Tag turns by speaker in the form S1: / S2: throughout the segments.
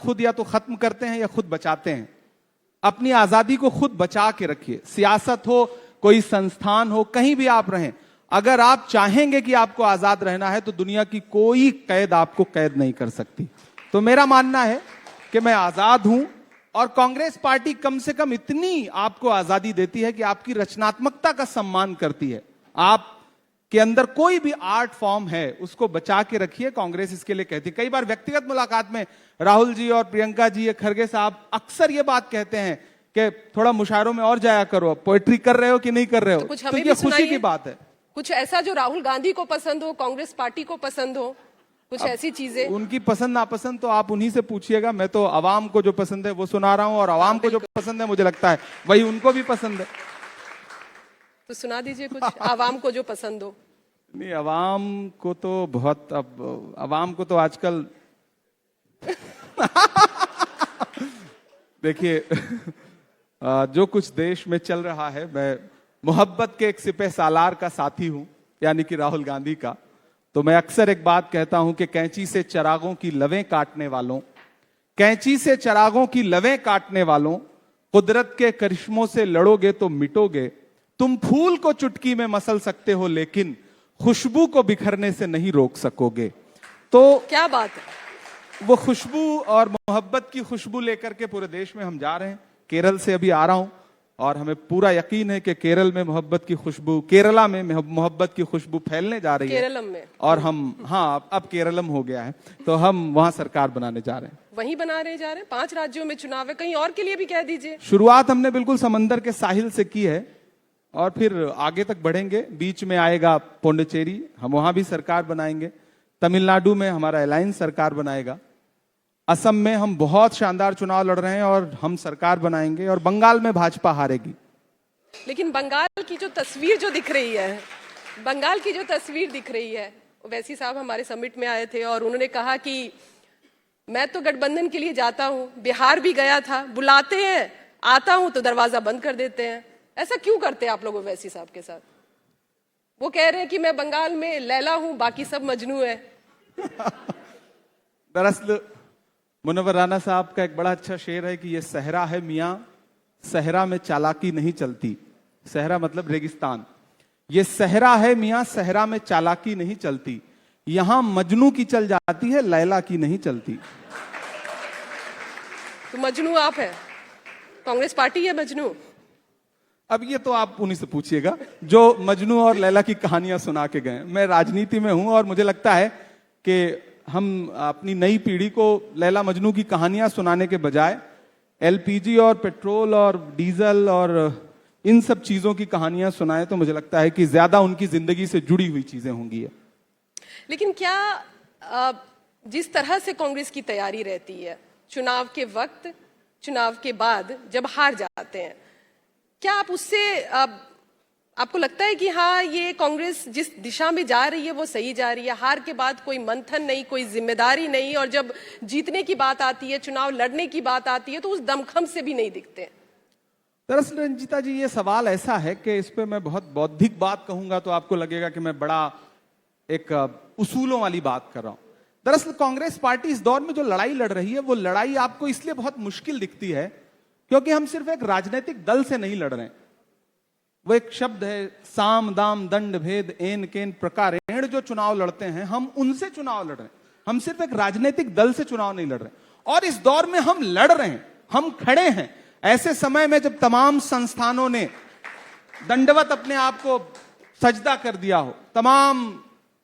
S1: खुद या तो खत्म करते हैं या खुद बचाते हैं। अपनी आजादी को खुद बचा के रखिए। सियासत हो, कोई संस्थान हो, कहीं भी आप रहें, अगर आप चाहेंगे कि आपको आजाद रहना है तो दुनिया की कोई कैद आपको कैद नहीं कर सकती। तो मेरा मानना है कि मैं आजाद हूं, और कांग्रेस पार्टी कम से कम इतनी आपको आजादी देती है कि आपकी रचनात्मकता का सम्मान करती है। आप के अंदर कोई भी आर्ट फॉर्म है उसको बचा के रखिए, कांग्रेस इसके लिए कहती है। कई बार व्यक्तिगत मुलाकात में राहुल जी और प्रियंका जी या खड़गे साहब अक्सर ये बात कहते हैं कि थोड़ा मुशायरों में और जाया करो, पोएट्री कर रहे हो कि नहीं कर रहे हो।
S2: कुछ
S1: तो
S2: हमें
S1: ये
S2: भी
S1: खुशी की बात है।
S2: कुछ ऐसा जो राहुल गांधी को पसंद हो, कांग्रेस पार्टी को पसंद हो, कुछ ऐसी चीजें।
S1: उनकी पसंद नापसंद तो आप उन्हीं से पूछिएगा। मैं तो आवाम को जो पसंद है वो सुना रहा हूं, और आवाम को जो पसंद है मुझे लगता है वही उनको भी पसंद है।
S2: तो सुना दीजिए कुछ आवाम को जो पसंद हो।
S1: नहीं, आवाम को तो बहुत, अब आवाम को तो आजकल देखिए जो कुछ देश में चल रहा है, मैं मोहब्बत के एक सिपह सालार का साथी हूं, यानी कि राहुल गांधी का। तो मैं अक्सर एक बात कहता हूं कि कैंची से चिरागों की लवें काटने वालों, कैंची से चिरागों की लवें काटने वालों, कुदरत के करिश्मों से लड़ोगे तो मिटोगे। तुम फूल को चुटकी में मसल सकते हो लेकिन खुशबू को बिखरने से नहीं रोक सकोगे। तो
S2: क्या बात है।
S1: वो खुशबू और मोहब्बत की खुशबू लेकर के पूरे देश में हम जा रहे हैं। केरल से अभी आ रहा हूं और हमें पूरा यकीन है कि केरल में मोहब्बत की खुशबू, केरला में मोहब्बत की खुशबू फैलने जा रही है।
S2: केरलम में। और
S1: हम, हाँ, अब केरलम हो गया है, तो हम वहां सरकार बनाने जा रहे हैं।
S2: वहीं बनाने जा रहे हैं। 5 राज्यों में चुनाव है, कहीं और के लिए भी कह दीजिए।
S1: शुरुआत हमने बिल्कुल समंदर के साहिल से की है और फिर आगे तक बढ़ेंगे। बीच में आएगा पौंडीचेरी, हम वहां भी सरकार बनाएंगे। तमिलनाडु में हमारा अलायंस सरकार बनाएगा। असम में हम बहुत शानदार चुनाव लड़ रहे हैं और हम सरकार बनाएंगे। और बंगाल में भाजपा हारेगी।
S2: लेकिन बंगाल की जो तस्वीर जो दिख रही है, बंगाल की जो तस्वीर दिख रही है, वैसी साहब हमारे समिट में आए थे और उन्होंने कहा कि मैं तो गठबंधन के लिए जाता हूं, बिहार भी गया था, बुलाते हैं, आता हूं तो दरवाजा बंद कर देते हैं। ऐसा क्यों करते हैं आप लोग वैसी साहब के साथ? वो कह रहे हैं कि मैं बंगाल में लैला हूं, बाकी सब मजनू है।
S1: दरअसल मुनव्वर राना साहब का एक बड़ा अच्छा शेर है कि ये सहरा है मियां, सहरा में चालाकी नहीं चलती। सहरा मतलब रेगिस्तान। ये सहरा है मियां, सहरा में चालाकी नहीं चलती। यहां मजनू की चल जाती है, लैला की नहीं चलती।
S2: तो मजनू आप है, कांग्रेस पार्टी है मजनू?
S1: अब ये तो आप उन्हीं से पूछिएगा जो मजनू और लैला की कहानियां सुना के गए। मैं राजनीति में हूं और मुझे लगता है कि हम अपनी नई पीढ़ी को लैला मजनू की कहानियां सुनाने के बजाय एलपीजी और पेट्रोल और डीजल और इन सब चीजों की कहानियां सुनाएं तो मुझे लगता है कि ज्यादा उनकी जिंदगी से जुड़ी हुई चीजें होंगी।
S2: लेकिन क्या जिस तरह से कांग्रेस की तैयारी रहती है चुनाव के वक्त, चुनाव के बाद जब हार जाते हैं, क्या आप उससे आपको लगता है कि हाँ, ये कांग्रेस जिस दिशा में जा रही है वो सही जा रही है? हार के बाद कोई मंथन नहीं, कोई जिम्मेदारी नहीं, और जब जीतने की बात आती है, चुनाव लड़ने की बात आती है, तो उस दमखम से भी नहीं दिखते।
S1: दरअसल रंजीता जी, ये सवाल ऐसा है कि इस पे मैं बहुत बौद्धिक बात कहूंगा तो आपको लगेगा कि मैं बड़ा एक उसूलों वाली बात कर रहा हूं। दरअसल कांग्रेस पार्टी इस दौर में जो लड़ाई लड़ रही है, वो लड़ाई आपको इसलिए बहुत मुश्किल दिखती है क्योंकि हम सिर्फ एक राजनीतिक दल से नहीं लड़ रहे हैं। वो एक शब्द है, साम दाम दंड भेद एन केन प्रकारेण, जो चुनाव लड़ते हैं हम उनसे चुनाव लड़ रहे हैं। हम सिर्फ एक राजनीतिक दल से चुनाव नहीं लड़ रहे। और इस दौर में हम लड़ रहे हैं, हम खड़े हैं ऐसे समय में जब तमाम संस्थानों ने दंडवत अपने आप को सजदा कर दिया हो। तमाम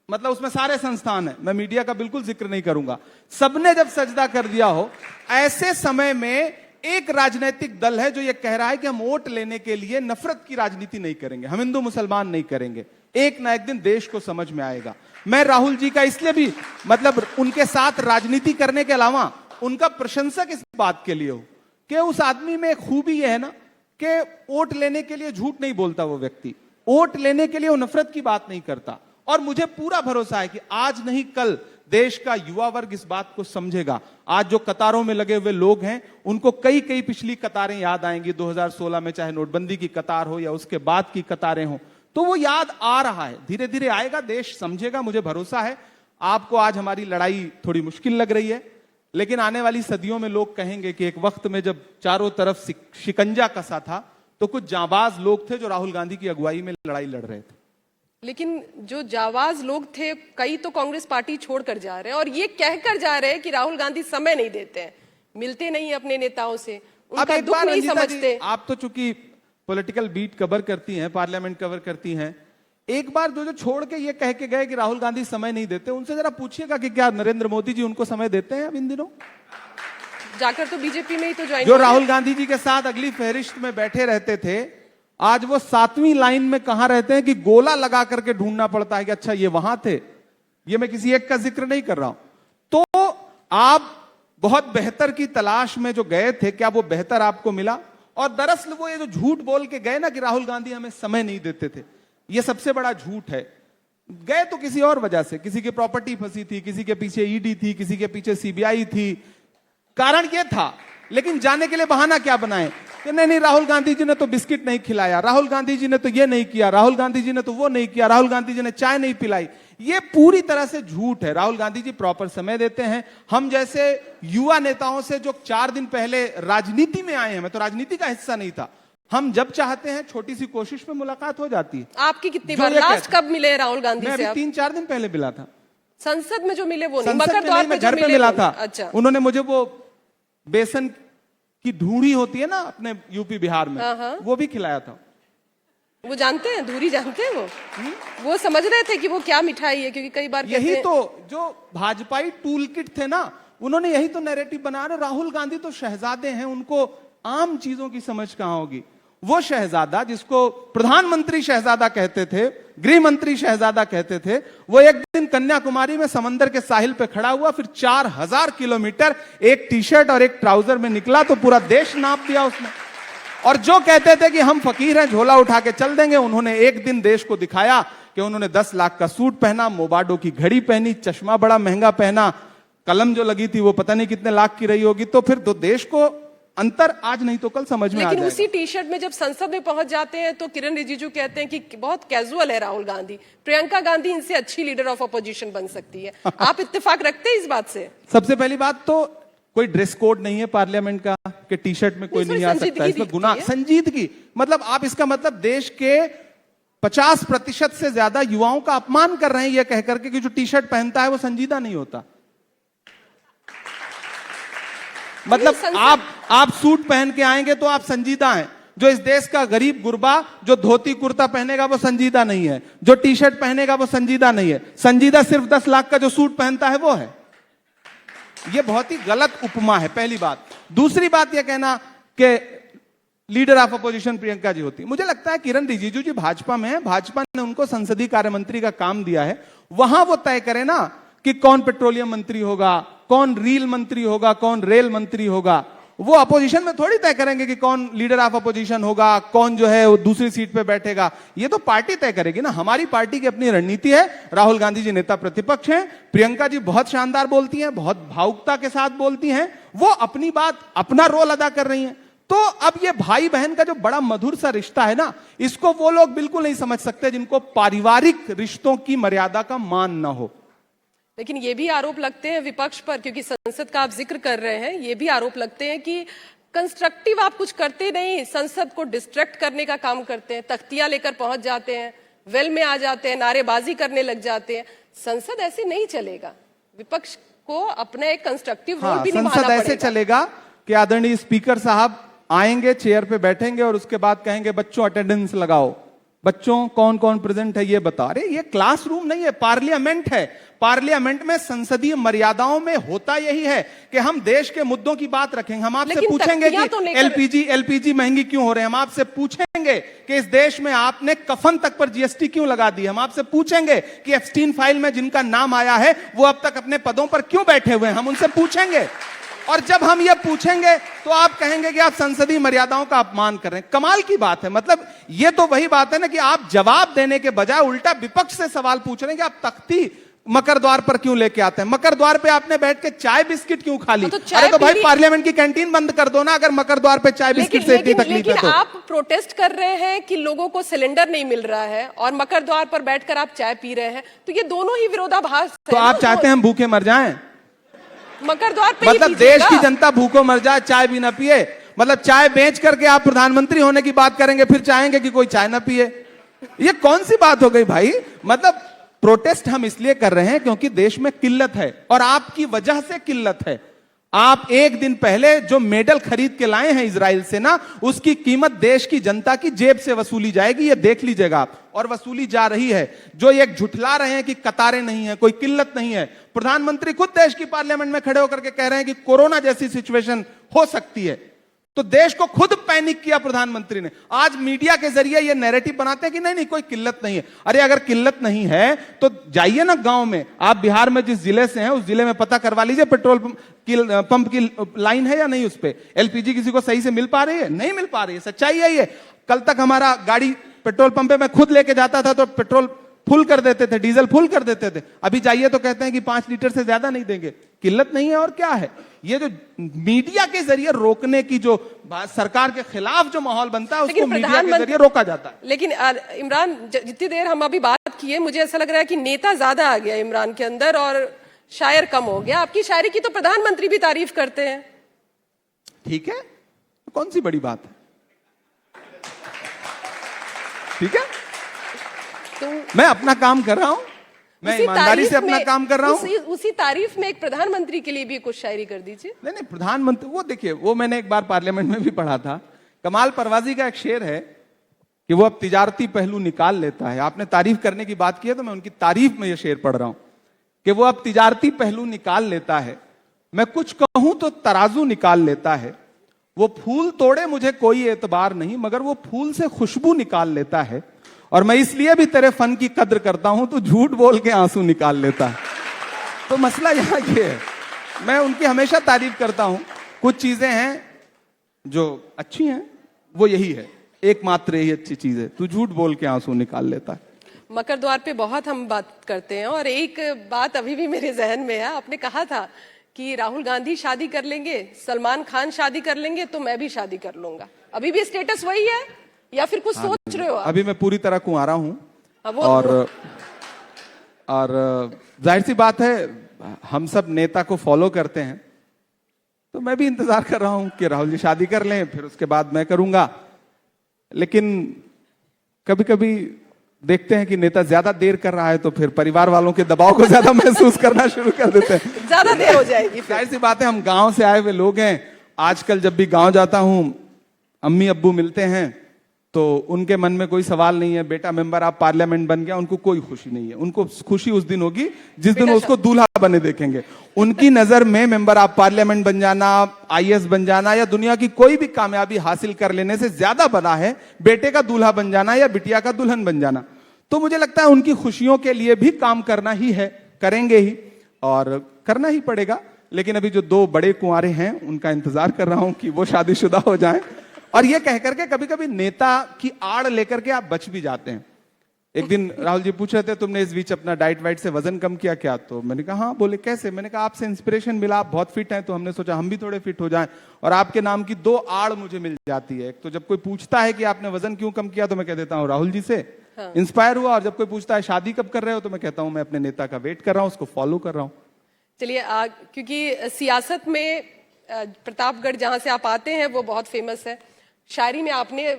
S1: मतलब उसमें सारे संस्थान हैं, मैं मीडिया का बिल्कुल जिक्र नहीं करूंगा, सबने जब सजदा कर दिया हो, ऐसे समय में एक राजनीतिक दल है जो ये कह रहा है कि हम वोट लेने के लिए नफरत की राजनीति नहीं करेंगे, हम हिंदू मुसलमान नहीं करेंगे। एक ना एक दिन देश को समझ में आएगा। मैं राहुल जी का इसलिए भी मतलब उनके साथ राजनीति करने के अलावा उनका प्रशंसक इस बात के लिए हूं कि उस आदमी में एक खूबी यह है ना कि वोट लेने के लिए झूठ नहीं बोलता वो व्यक्ति, वोट लेने के लिए वो नफरत की बात नहीं करता। और मुझे पूरा भरोसा है कि आज नहीं कल देश का युवा वर्ग इस बात को समझेगा। आज जो कतारों में लगे हुए लोग हैं उनको कई कई पिछली कतारें याद आएंगी, 2016 में चाहे नोटबंदी की कतार हो या उसके बाद की कतारें हो, तो वो याद आ रहा है, धीरे धीरे आएगा, देश समझेगा, मुझे भरोसा है। आपको आज हमारी लड़ाई थोड़ी मुश्किल लग रही है, लेकिन आने वाली सदियों में लोग कहेंगे कि एक वक्त में जब चारों तरफ शिकंजा कसा था तो कुछ जाबाज लोग थे जो राहुल गांधी की अगुवाई में लड़ाई लड़ रहे थे।
S2: लेकिन जो जाबाज लोग थे कई तो कांग्रेस पार्टी छोड़कर जा रहे हैं और ये कहकर जा रहे हैं कि राहुल गांधी समय नहीं देते हैं, मिलते नहीं अपने नेताओं से, उनका दुख नहीं समझते।
S1: आप तो चूंकि पॉलिटिकल बीट कवर करती हैं, पार्लियामेंट कवर करती हैं, एक बार जो छोड़ के ये कह के गए कि राहुल गांधी समय नहीं देते, उनसे जरा पूछिएगा कि क्या नरेंद्र मोदी जी उनको समय देते हैं अब इन दिनों?
S2: जाकर तो बीजेपी में ही तो ज्वाइन,
S1: जो राहुल गांधी जी के साथ अगली फहरिस्त में बैठे रहते थे, आज वो 7वीं लाइन में कहां रहते हैं कि गोला लगा करके ढूंढना पड़ता है कि अच्छा ये वहां थे। ये मैं किसी एक का जिक्र नहीं कर रहा हूं। तो आप बहुत बेहतर की तलाश में जो गए थे, क्या वो बेहतर आपको मिला? और दरअसल वो ये जो झूठ बोल के गए ना कि राहुल गांधी हमें समय नहीं देते थे, ये सबसे बड़ा झूठ है। गए तो किसी और वजह से, किसी की प्रॉपर्टी फंसी थी, किसी के पीछे ईडी थी, किसी के पीछे सीबीआई थी, कारण ये था। लेकिन जाने के लिए बहाना क्या बनाए कि नहीं राहुल गांधी जी ने तो बिस्किट नहीं खिलाया, राहुल गांधी जी ने तो ये नहीं किया, राहुल गांधी जी ने तो वो नहीं किया, राहुल गांधी जी ने चाय नहीं पिलाई। ये पूरी तरह से झूठ है। राहुल गांधी जी प्रॉपर समय देते हैं। हम जैसे युवा नेताओं से जो 4 दिन पहले राजनीति में आए हैं, मैं तो राजनीति का हिस्सा नहीं था, हम जब चाहते हैं छोटी सी कोशिश में मुलाकात हो जाती है।
S2: आपकी कितनी बार लास्ट कब मिले राहुल गांधी से?
S1: 3-4 दिन पहले मिला था।
S2: संसद में जो मिले वो नहीं,
S1: संसद
S2: मकर द्वार
S1: में घर पे मिला था।
S2: अच्छा,
S1: उन्होंने मुझे वो बेसन की धूड़ी होती है ना अपने यूपी बिहार में, वो भी खिलाया था।
S2: वो जानते हैं धूरी, जानते हैं वो समझ रहे थे कि वो क्या मिठाई है, क्योंकि कई बार
S1: यही तो जो भाजपाई टूल किट थे ना, उन्होंने यही तो नैरेटिव बना रहे। राहुल गांधी तो शहजादे हैं, उनको आम चीजों की समझ कहां होगी। वो शहजादा जिसको प्रधानमंत्री शहजादा कहते थे, गृह मंत्री शहजादा कहते थे, वो एक दिन कन्याकुमारी में समंदर के साहिल पे खड़ा हुआ, फिर 4000 किलोमीटर एक टी शर्ट और एक ट्राउजर में निकला तो पूरा देश नाप दिया उसने। और जो कहते थे कि हम फकीर हैं, झोला उठा के चल देंगे, उन्होंने एक दिन देश को दिखाया कि उन्होंने 10 लाख का सूट पहना, मोबाडो की घड़ी पहनी, चश्मा बड़ा महंगा पहना, कलम जो लगी थी वो पता नहीं कितने लाख की रही होगी। तो फिर तो देश को अंतर आज नहीं तो कल समझ में आ जाएगा।
S2: लेकिन उसी टी शर्ट में जब संसद में पहुंच जाते हैं तो किरण रिजिजू कहते हैं कि बहुत कैजुअल है राहुल गांधी, प्रियंका गांधी इनसे अच्छी लीडर ऑफ अपोजिशन बन सकती है। आप इत्तेफाक रखते हैं इस बात से?
S1: सबसे पहली बात तो कोई ड्रेस कोड नहीं है पार्लियामेंट का कि टी शर्ट में कोई नहीं आ सकता, इसमें गुनाह संजीदगी। मतलब आप इसका मतलब देश के 50% से ज्यादा युवाओं का अपमान कर रहे हैं यह कहकर के कि जो टी शर्ट पहनता है वो संजीदा नहीं होता। मतलब आप सूट पहन के आएंगे तो आप संजीदा हैं। जो इस देश का गरीब गुरबा जो धोती कुर्ता पहनेगा वो संजीदा नहीं है, जो टी शर्ट पहनेगा वो संजीदा नहीं है। संजीदा सिर्फ 10 लाख का जो सूट पहनता है वो है। ये बहुत ही गलत उपमा है, पहली बात। दूसरी बात यह कहना कि leader of opposition Priyanka ji होती, मुझे लगता है किरण रिजिजू जी भाजपा में है, भाजपा ने उनको संसदीय कार्य मंत्री का काम दिया है, वहां वो तय करे ना कि कौन पेट्रोलियम मंत्री होगा, कौन रील मंत्री होगा, कौन रेल मंत्री होगा। वो अपोजिशन में थोड़ी तय करेंगे कि कौन लीडर ऑफ अपोजिशन होगा, कौन जो है वो दूसरी सीट पे बैठेगा। ये तो पार्टी तय करेगी ना। हमारी पार्टी की अपनी रणनीति है। राहुल गांधी जी नेता प्रतिपक्ष हैं, प्रियंका जी बहुत शानदार बोलती हैं, बहुत भावुकता के साथ बोलती हैं, वो अपनी बात, अपना रोल अदा कर रही हैं। तो अब ये भाई बहन का जो बड़ा मधुर सा रिश्ता है ना, इसको वो लोग बिल्कुल नहीं समझ सकते जिनको पारिवारिक रिश्तों की मर्यादा का मान ना हो।
S2: लेकिन ये भी आरोप लगते हैं विपक्ष पर, क्योंकि संसद का आप जिक्र कर रहे हैं, ये भी आरोप लगते हैं कि कंस्ट्रक्टिव आप कुछ करते नहीं, संसद को डिस्ट्रैक्ट करने का काम करते हैं, तख्तियां लेकर पहुंच जाते हैं, वेल में आ जाते हैं, नारेबाजी करने लग जाते हैं। संसद ऐसे नहीं चलेगा। विपक्ष को अपना एक कंस्ट्रक्टिव रोल भी निभाना पड़ेगा।
S1: संसद ऐसे चलेगा कि आदरणीय स्पीकर साहब आएंगे, चेयर पे बैठेंगे और उसके बाद कहेंगे बच्चों अटेंडेंस लगाओ, बच्चों कौन कौन प्रेजेंट है ये बता। रहे ये क्लासरूम नहीं है, पार्लियामेंट है। पार्लियामेंट में संसदीय मर्यादाओं में होता यही है कि हम देश के मुद्दों की बात रखेंगे। हम आपसे पूछेंगे कि तो एलपीजी महंगी क्यों हो रहे हैं, हम आपसे पूछेंगे कि इस देश में आपने कफन तक पर जीएसटी क्यों लगा दी, हम आपसे पूछेंगे कि एप्स्टीन फाइल में जिनका नाम आया है वो अब तक अपने पदों पर क्यों बैठे हुए हैं, हम उनसे पूछेंगे। और जब हम ये पूछेंगे तो आप कहेंगे कि आप संसदीय मर्यादाओं का अपमान कर रहे हैं। कमाल की बात है। मतलब ये तो वही बात है ना कि आप जवाब देने के बजाय उल्टा विपक्ष से सवाल पूछ रहे हैं कि आप तख्ती मकर द्वार पर क्यों लेके आते हैं, मकर द्वार पे आपने बैठ के चाय बिस्किट क्यों खा ली? अरे तो भाई पार्लियामेंट की कैंटीन बंद कर दो ना, अगर मकर द्वार पे चाय बिस्किट से इतनी तकलीफ है तो।
S2: आप प्रोटेस्ट कर रहे हैं कि लोगों को सिलेंडर नहीं मिल रहा है और मकर द्वार पर बैठकर आप चाय पी रहे हैं, तो ये दोनों ही विरोधाभास है।
S1: तो आप चाहते हैं हम भूखे मर जाएं?
S2: मकर द्वार पे ही
S1: मतलब
S2: पीजिएगा।
S1: देश की जनता भूखों मर जाए, चाय भी ना पिए, मतलब चाय बेच करके आप प्रधानमंत्री होने की बात करेंगे, फिर चाहेंगे कि कोई चाय ना पिए? ये कौन सी बात हो गई भाई? मतलब प्रोटेस्ट हम इसलिए कर रहे हैं क्योंकि देश में किल्लत है, और आपकी वजह से किल्लत है। आप एक दिन पहले जो मेडल खरीद के लाए हैं इजराइल से ना, उसकी कीमत देश की जनता की जेब से वसूली जाएगी, ये देख लीजिएगा आप, और वसूली जा रही है। जो ये झुठला रहे हैं कि कतारें नहीं है, कोई किल्लत नहीं है, प्रधानमंत्री खुद देश की पार्लियामेंट में खड़े होकर के कह रहे हैं कि कोरोना जैसी सिचुएशन हो सकती है, तो देश को खुद पैनिक किया प्रधानमंत्री ने। आज मीडिया के जरिए ये नैरेटिव बनाते हैं कि नहीं नहीं कोई किल्लत नहीं है। अरे अगर किल्लत नहीं है तो जाइए ना गांव में, आप बिहार में जिस जिले से हैं उस जिले में पता करवा लीजिए पेट्रोल पंप की लाइन है या नहीं, उस पे एलपीजी किसी को सही से मिल पा रही है? नहीं मिल पा रही है, सच्चाई है ये। कल तक हमारा गाड़ी पेट्रोल पंप पे मैं खुद लेके जाता था तो पेट्रोल फुल कर देते थे, डीजल फुल कर देते थे, अभी जाइए तो कहते हैं कि 5 लीटर से ज्यादा नहीं देंगे। किल्लत नहीं है और क्या है? ये जो मीडिया के जरिए रोकने की जो सरकार के खिलाफ जो माहौल बनता है उसको मीडिया के जरिए रोका जाता है।
S2: लेकिन इमरान, जितनी देर हम अभी बात किए, मुझे ऐसा लग रहा है कि नेता ज्यादा आ गया इमरान के अंदर और शायर कम हो गया। आपकी शायरी की तो प्रधानमंत्री भी तारीफ करते हैं।
S1: ठीक है, कौन सी बड़ी बात है? ठीक है,
S2: तो
S1: मैं अपना काम कर रहा हूं, मैं ईमानदारी से अपना काम कर रहा हूं।
S2: उसी तारीफ में एक प्रधानमंत्री के लिए भी कुछ शायरी कर दीजिए।
S1: नहीं नहीं, प्रधानमंत्री वो देखिए, वो मैंने एक बार पार्लियामेंट में भी पढ़ा था। कमाल परवाजी का एक शेर है कि वो अब तिजारती पहलू निकाल लेता है। आपने तारीफ करने की बात की है तो मैं उनकी तारीफ में ये शेर पढ़ रहा हूं कि वो अब तिजारती पहलू निकाल लेता है, मैं कुछ कहूं तो तराजू निकाल लेता है, वो फूल तोड़े मुझे कोई एतबार नहीं, मगर वो फूल से खुशबू निकाल लेता है, और मैं इसलिए भी तेरे फन की कद्र करता हूं, तो झूठ बोल के आंसू निकाल लेता है। तो मसला यहां ये है, मैं उनकी हमेशा तारीफ करता हूं। कुछ चीजें हैं जो अच्छी हैं, वो यही है, एकमात्र यही अच्छी चीज है, तू झूठ बोल के आंसू निकाल लेता है।
S2: मकर द्वार पे बहुत हम बात करते हैं, और एक बात अभी भी मेरे जहन में है। आपने कहा था कि राहुल गांधी शादी कर लेंगे, सलमान खान शादी कर लेंगे, तो मैं भी शादी कर लूंगा। अभी भी स्टेटस वही है या फिर कुछ सोच रहे हो आप?
S1: अभी मैं पूरी तरह कुंवारा हूं,
S2: और
S1: जाहिर सी बात है, हम सब नेता को फॉलो करते हैं, तो मैं भी इंतजार कर रहा हूं कि राहुल जी शादी कर लें, फिर उसके बाद मैं करूंगा। लेकिन कभी कभी देखते हैं कि नेता ज्यादा देर कर रहा है तो फिर परिवार वालों के दबाव को ज्यादा महसूस करना शुरू कर देते हैं।
S2: ज्यादा देर हो जाएगी।
S1: जाहिर सी बात है, हम गांव से आए हुए लोग हैं। आजकल जब भी गांव जाता हूं, अम्मी अब्बू मिलते हैं तो उनके मन में कोई सवाल नहीं है, बेटा मेंबर आप पार्लियामेंट बन गया, उनको कोई खुशी नहीं है। उनको खुशी उस दिन होगी जिस दिन उसको दूल्हा बने देखेंगे। उनकी नजर में मेंबर आप पार्लियामेंट बन जाना, आईएएस बन जाना या दुनिया की कोई भी कामयाबी हासिल कर लेने से ज्यादा बड़ा है बेटे का दूल्हा बन जाना या बिटिया का दुल्हन बन जाना। तो मुझे लगता है उनकी खुशियों के लिए भी काम करना ही है, करेंगे ही और करना ही पड़ेगा। लेकिन अभी जो 2 बड़े कुंवारे हैं उनका इंतजार कर रहा हूं कि वो शादीशुदा हो जाएं। और ये कहकर के कभी कभी नेता की आड़ लेकर के आप बच भी जाते हैं। एक दिन राहुल जी पूछ रहे थे, तुमने इस बीच अपना डाइट वाइट से वजन कम किया क्या? तो मैंने कहा हाँ। बोले कैसे? मैंने कहा आपसे इंस्पिरेशन मिला, आप बहुत फिट हैं, तो हमने सोचा हम भी थोड़े फिट हो जाएं, और आपके नाम की 2 आड़ मुझे मिल जाती है। एक तो जब कोई पूछता है कि आपने वजन क्यों कम किया, तो मैं कह देता हूँ राहुल जी से इंस्पायर हुआ, और जब कोई पूछता है शादी कब कर रहे हो, तो मैं कहता हूँ मैं अपने नेता का वेट कर रहा हूँ, उसको फॉलो कर रहा हूँ।
S2: चलिए, क्योंकि सियासत में प्रतापगढ़ जहां से आप आते हैं वो बहुत फेमस है, शायरी में आपने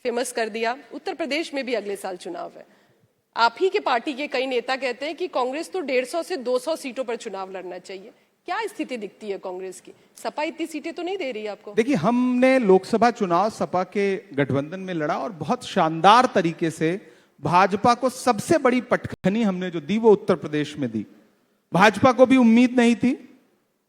S2: फेमस कर दिया। उत्तर प्रदेश में भी अगले साल चुनाव है। आप ही के पार्टी के कई नेता कहते हैं कि कांग्रेस तो 150 से 200 सीटों पर चुनाव लड़ना चाहिए। क्या स्थिति दिखती है कांग्रेस की? सपा इतनी सीटें तो नहीं दे रही आपको।
S1: देखिए, हमने लोकसभा चुनाव सपा के गठबंधन में लड़ा और बहुत शानदार तरीके से भाजपा को सबसे बड़ी पटखनी हमने जो दी वो उत्तर प्रदेश में दी। भाजपा को भी उम्मीद नहीं थी